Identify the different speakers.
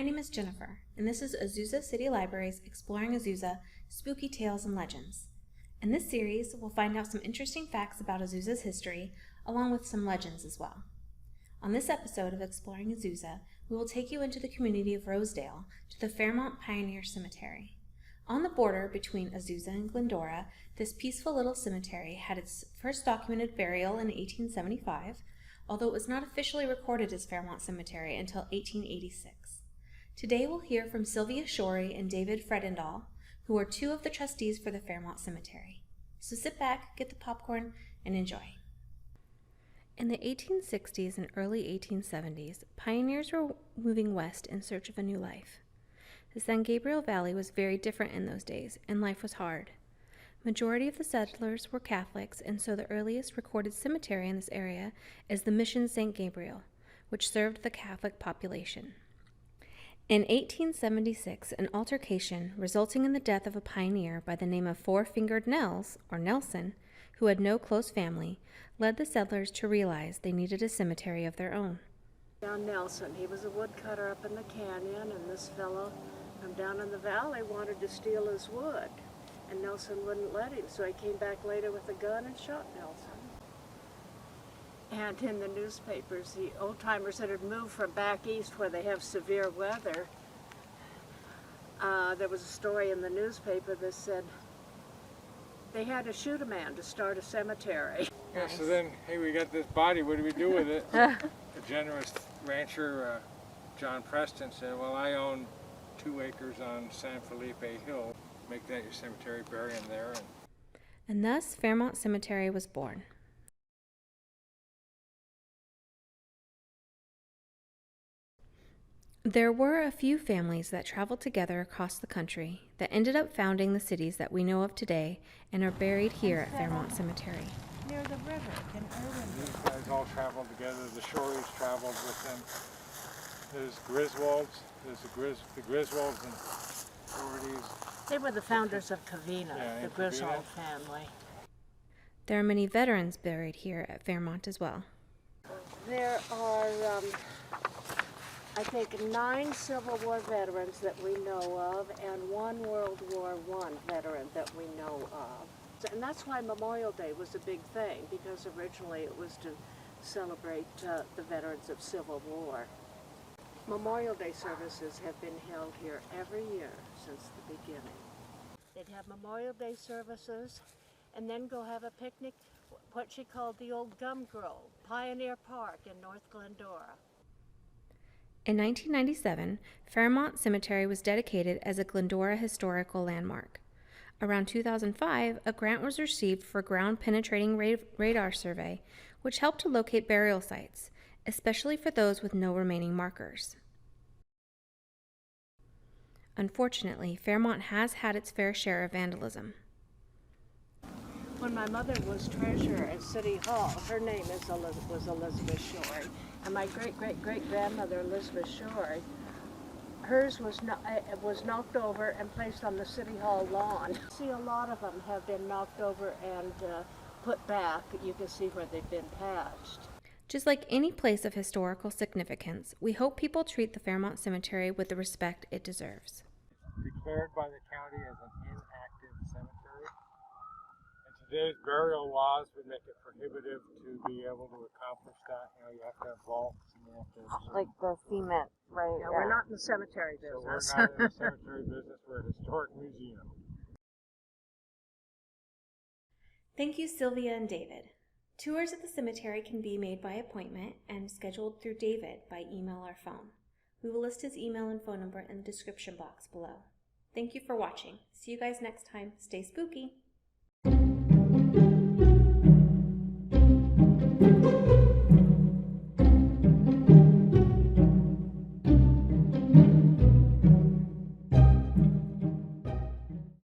Speaker 1: My name is Jennifer, and this is Azusa City Library's Exploring Azusa, Spooky Tales and Legends. In this series, we'll find out some interesting facts about Azusa's history, along with some legends as well. On this episode of Exploring Azusa, we will take you into the community of Rosedale to the Fairmount Pioneer Cemetery. On the border between Azusa and Glendora, this peaceful little cemetery had its first documented burial in 1875, although it was not officially recorded as Fairmont Cemetery until 1886. Today we'll hear from Sylvia Shorey and David Fredendall, who are two of the trustees for the Fairmont Cemetery. So sit back, get the popcorn, and enjoy. In the 1860s and early 1870s, pioneers were moving west in search of a new life. The San Gabriel Valley was very different in those days, and life was hard. Majority of the settlers were Catholics, and so the earliest recorded cemetery in this area is the Mission St. Gabriel, which served the Catholic population. In 1876, an altercation resulting in the death of a pioneer by the name of Four-Fingered Nels, or Nelson, who had no close family, led the settlers to realize they needed a cemetery of their own.
Speaker 2: Down Nelson, he was a woodcutter up in the canyon, and this fellow from down in the valley wanted to steal his wood, and Nelson wouldn't let him, so he came back later with a gun and shot Nelson. And in the newspapers, the old-timers that had moved from back east where they have severe weather, there was a story in the newspaper that said they had to shoot a man to start a cemetery.
Speaker 3: Yeah, so then, hey, we got this body, what do we do with it? The generous rancher, John Preston, said, well, I own 2 acres on San Felipe Hill. Make that your cemetery, bury him there.
Speaker 1: And thus, Fairmont Cemetery was born. There were a few families that traveled together across the country that ended up founding the cities that we know of today and are buried here at Fairmont Cemetery.
Speaker 2: Near the river in Irwin.
Speaker 3: These guys all traveled together. The Shoreys traveled with them. There's Griswolds. There's the Griswolds and Dohertys.
Speaker 2: They were the founders of Covina,
Speaker 3: Yeah,
Speaker 2: the Griswold family.
Speaker 1: There are many veterans buried here at Fairmont as well.
Speaker 2: There are, I think, 9 Civil War veterans that we know of and 1 World War I veteran that we know of. And that's why Memorial Day was a big thing, because originally it was to celebrate the veterans of Civil War. Memorial Day services have been held here every year since the beginning. They'd have Memorial Day services and then go have a picnic, what she called the old Gum Grove, Pioneer Park in North Glendora.
Speaker 1: In 1997, Fairmont Cemetery was dedicated as a Glendora Historical Landmark. Around 2005, a grant was received for ground-penetrating radar survey, which helped to locate burial sites, especially for those with no remaining markers. Unfortunately, Fairmont has had its fair share of vandalism.
Speaker 2: When my mother was treasurer at City Hall, her name was Elizabeth Shorey, and my great-great-great-grandmother Elizabeth Shorey, hers was knocked over and placed on the City Hall lawn. See, a lot of them have been knocked over and put back. You can see where they've been patched.
Speaker 1: Just like any place of historical significance, we hope people treat the Fairmont Cemetery with the respect it deserves.
Speaker 3: Declared by the county as an inactive cemetery. And today's burial laws would make it prohibitive to be able to accomplish that. You know, you have to have vaults and you have to have
Speaker 1: Like the cement, right?
Speaker 2: Yeah, we're not in the cemetery business.
Speaker 3: So we're not in the cemetery business, we're a historic museum.
Speaker 1: Thank you, Sylvia and David. Tours of the cemetery can be made by appointment and scheduled through David by email or phone. We will list his email and phone number in the description box below. Thank you for watching. See you guys next time. Stay spooky.